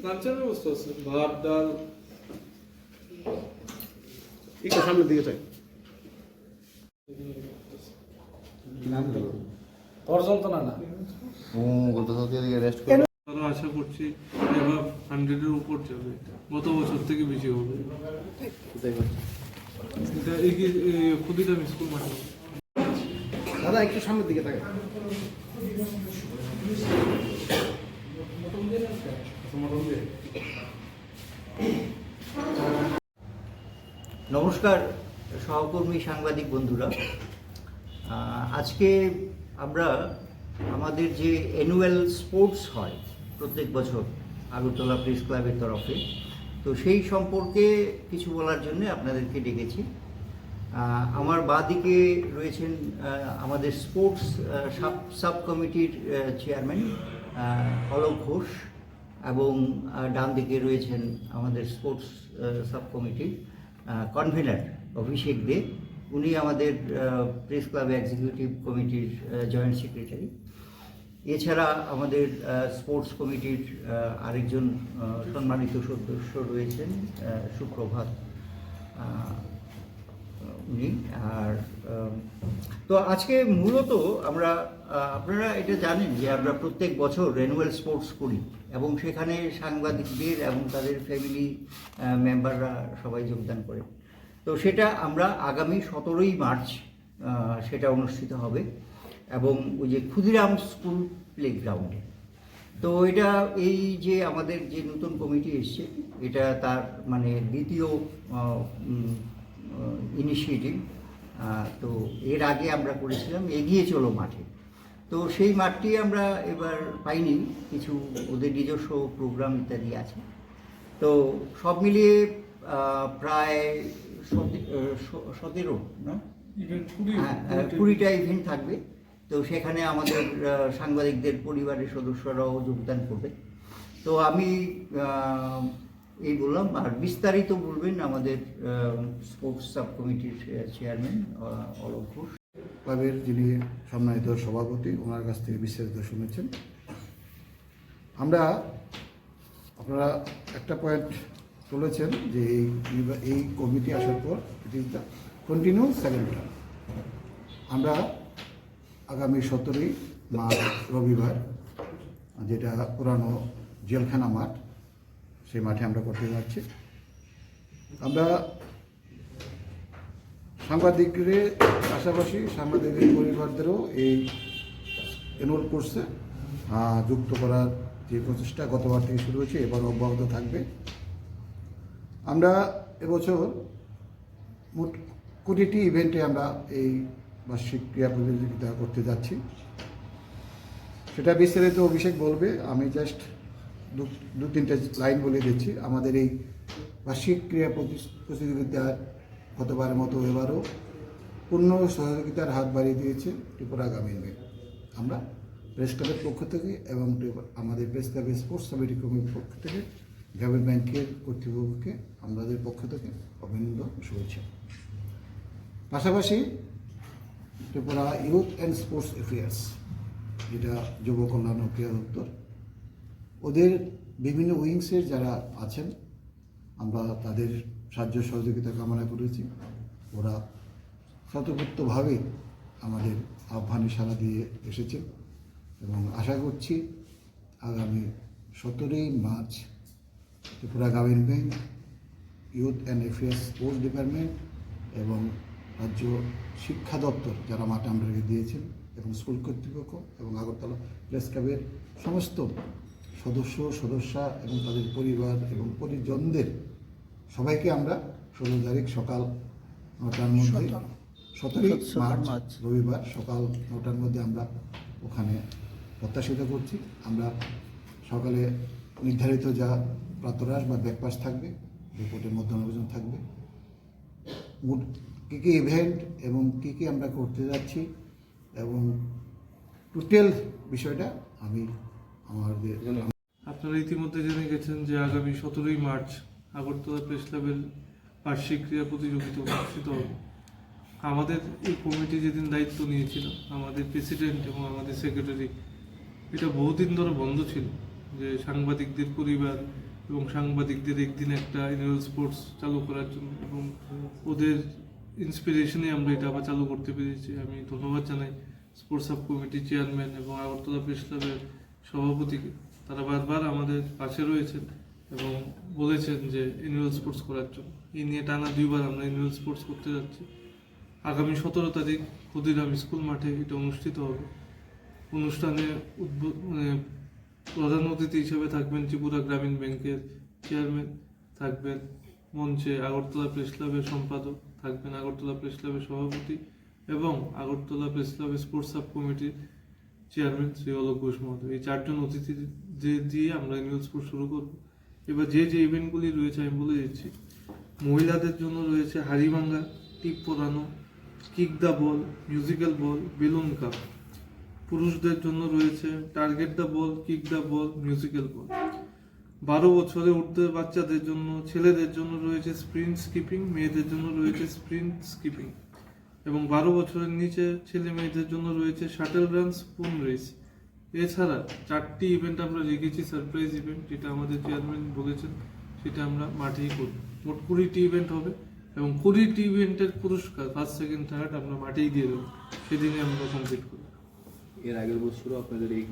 লাঞ্চের ব্যবস্থা আছে, ভাত ডাল। একটু সামনের দিকে চাই। তোর যন্ত্রণা না আরো আশা করছি এবার 100-এর উপর যাবে, গত বছর থেকে বেশি হবে। এটা ক্ষুদিরাম স্কুল মাঠে। দাদা একটু সামনের দিকে থাকে। নমস্কার সহকর্মী সাংবাদিক বন্ধুরা, আজকে আমরা আমাদের যে অ্যানুয়াল স্পোর্টস হয় প্রত্যেক বছর আগরতলা প্রেস ক্লাবের তরফে, তো সেই সম্পর্কে কিছু বলার জন্য আপনাদেরকে ডেকেছি। আমার বাঁদিকে রয়েছেন আমাদের স্পোর্টস সাব কমিটির চেয়ারম্যান অলোক ঘোষ, এবং ডান দিকে রয়েছেন আমাদের স্পোর্টস সাব কমিটির কনভেনার অভিষেক দে। উনি আমাদের প্রেস ক্লাব এক্সিকিউটিভ কমিটির জয়েন্ট সেক্রেটারি। এছাড়া আমাদের স্পোর্টস কমিটির আরেকজন সম্মানিত সদস্য রয়েছেন সুপ্রভাত উনি। আর তো আজকে মূলত আমরা, আপনারা এটা জানেন যে আমরা প্রত্যেক বছর অ্যানুয়াল স্পোর্টস করি এবং সেখানে সাংবাদিকদের এবং তাদের ফ্যামিলি মেম্বাররা সবাই যোগদান করে। তো সেটা আমরা আগামী 17ই মার্চ সেটা অনুষ্ঠিত হবে, এবং ওই যে ক্ষুদিরাম স্কুল প্লেগ্রাউন্ডে। তো এটা এই যে আমাদের যে নতুন কমিটি এসছে, এটা তার মানে দ্বিতীয় ইনিশিয়েটিভ। তো এর আগে আমরা করেছিলাম এগিয়ে চলো মাঠে। তো সেই মাঠটি আমরা এবার পাইনি, কিছু ওদের নিজস্ব প্রোগ্রাম ইত্যাদি আছে। তো সব মিলিয়ে প্রায় 17 না 20টা ইভেন্ট থাকবে। তো সেখানে আমাদের সাংবাদিকদের পরিবারের সদস্যরাও যোগদান করবে। তো আমি এই বললাম, আর বিস্তারিত বলবেন আমাদের স্পোর্টস সাব কমিটির চেয়ারম্যান অলোক ঘোষ। ক্লাবের যিনি সম্মানিত সভাপতি, ওনার কাছ থেকে বিস্তারিত শুনেছেন। আপনারা একটা পয়েন্ট তুলেছেন যে এই কমিটি আসার পর it is the continue second term. আমরা আগামী 17ই মার্চ রবিবার, যেটা পুরানো জেলখানা মাঠ, সেই মাঠে আমরা করতে যাচ্ছি। আমরা সাংবাদিকদের পাশাপাশি সাংবাদিকদের পরিবারদেরও এই এনরোল কোর্সে যুক্ত করার যে প্রচেষ্টা গতবার থেকে শুরু হয়েছে, এবার অব্যাহত থাকবে। আমরা এবছর মোট 20টি ইভেন্টে আমরা এই বার্ষিক ক্রীড়া প্রতিযোগিতা করতে যাচ্ছি। সেটা বিস্তারিত অভিষেক বলবে, আমি জাস্ট দু তিনটে লাইন বলে দিচ্ছি। আমাদের এই বার্ষিক ক্রীড়া প্রতিযোগিতার গতবারের মতো এবারও পূর্ণ সহযোগিতার হাত বাড়িয়ে দিয়েছে ত্রিপুরা গ্রামীণ ব্যাংক। আমরা প্রেস ক্লাবের পক্ষ থেকে এবং আমাদের প্রেস ক্লাবের স্পোর্টস কমিটি কমিটির পক্ষ থেকে গ্রামীণ ব্যাংকের কর্তৃপক্ষকে আমাদের পক্ষ থেকে অভিনন্দন শুভেচ্ছা। পাশাপাশি Tripura youth and sports affairs, যেটা যুব কল্যাণ ও ক্রীড়া দপ্তর, ওদের বিভিন্ন উইংসের যারা আছেন, আমরা তাদের সাহায্য সহযোগিতা কামনা করেছি। ওরা স্বতঃস্ফূর্তভাবে আমাদের আহ্বানে সাড়া দিয়ে এসেছে এবং আশা করছি আগামী 17ই মার্চ ত্রিপুরা গ্রামীণ bank, youth and affairs sports department এবং রাজ্য শিক্ষা দপ্তর যারা মাঠে আমাদেরকে দিয়েছেন, এবং স্কুল কর্তৃপক্ষ এবং আগরতলা প্রেস ক্লাবের সমস্ত সদস্যা এবং তাদের পরিবার এবং পরিজনদের সবাইকে আমরা 16 তারিখ সকাল 9টার মধ্যে, 17 মার্চ রবিবার সকাল 9টার মধ্যে আমরা ওখানে প্রত্যাশিত করছি। আমরা সকালে নির্ধারিত যা প্রাতরাশ বা ব্রেকফাস্ট থাকবে, দুপুরের মধ্যাহ্নভোজন থাকবে, কী কী ইভেন্ট এবং কী কী আমরা করতে যাচ্ছি এবং টোটাল বিষয়টা আমি আমাদের। আপনারা ইতিমধ্যে জেনে গেছেন যে আগামী 17ই মার্চ আগরতলা প্রেস ক্লাবের বার্ষিক ক্রীড়া প্রতিযোগিতা অনুষ্ঠিত হবে। আমাদের এই কমিটি যেদিন দায়িত্ব নিয়েছিল, আমাদের প্রেসিডেন্ট এবং আমাদের সেক্রেটারি, এটা বহুদিন ধরে বন্ধ ছিল যে সাংবাদিকদের পরিবার এবং সাংবাদিকদের একদিন একটা অ্যানুয়াল স্পোর্টস চালু করার জন্য, এবং ওদের ইন্সপিরেশনে আমরা এটা আবার চালু করতে পেরেছি। আমি ধন্যবাদ জানাই স্পোর্টস সাব কমিটির চেয়ারম্যান এবং আগরতলা প্রেস ক্লাবের সভাপতিকে। তারা বারবার আমাদের পাশে রয়েছেন এবং বলেছেন যে অ্যানুয়াল স্পোর্টস করার জন্য। এই নিয়ে টানা 2 বার আমরা অ্যানুয়াল স্পোর্টস করতে যাচ্ছি। আগামী 17 তারিখ ক্ষুদিরাম স্কুল মাঠে এটা অনুষ্ঠিত হবে। অনুষ্ঠানে প্রধান অতিথি হিসেবে থাকবেন ত্রিপুরা গ্রামীণ ব্যাংকের চেয়ারম্যান, থাকবেন মঞ্চে আগরতলা প্রেস ক্লাবের সম্পাদক, থাকবেন আগরতলা প্রেস ক্লাবের সভাপতি এবং আগরতলা প্রেস ক্লাবের স্পোর্টস সাব কমিটির চেয়ারম্যান শ্রী অলোক ঘোষ মহোদয়। এই 4 জন অতিথি দিয়ে আমরা অ্যানুয়াল স্পোর্টস শুরু করব। এবার যে ইভেন্টগুলি রয়েছে আমি বলে দিচ্ছি। মহিলাদের জন্য রয়েছে হাড়িভাঙ্গা, টিপ পরানো, kick the ball, musical ball, balloon cup. পুরুষদের জন্য রয়েছে target the ball, kick the ball, musical বল। 12 বছরে ঊর্ধ্বে বাচ্চাদের জন্য, ছেলেদের জন্য রয়েছে স্প্রিন্ট স্কিপিং, মেয়েদের জন্য রয়েছে স্প্রিন্ট স্কিপিং, এবং 12 বছরের নিচে ছেলে মেয়েদের জন্য রয়েছে শাটল রান, স্পুন রেস। এছাড়া 4টি ইভেন্ট আমরা রেখেছি সারপ্রাইজ ইভেন্ট, যেটা আমাদের চেয়ারম্যান বলেছেন সেটা আমরা মাঠেই করব। মোট 20টি ইভেন্ট হবে এবং 20টি ইভেন্টের পুরস্কার ফার্স্ট, সেকেন্ড, থার্ড আমরা মাঠেই দিয়ে দেবো। সেদিনে আমরা কমপ্লিট করব। এর আগের বছরও আপনাদের এই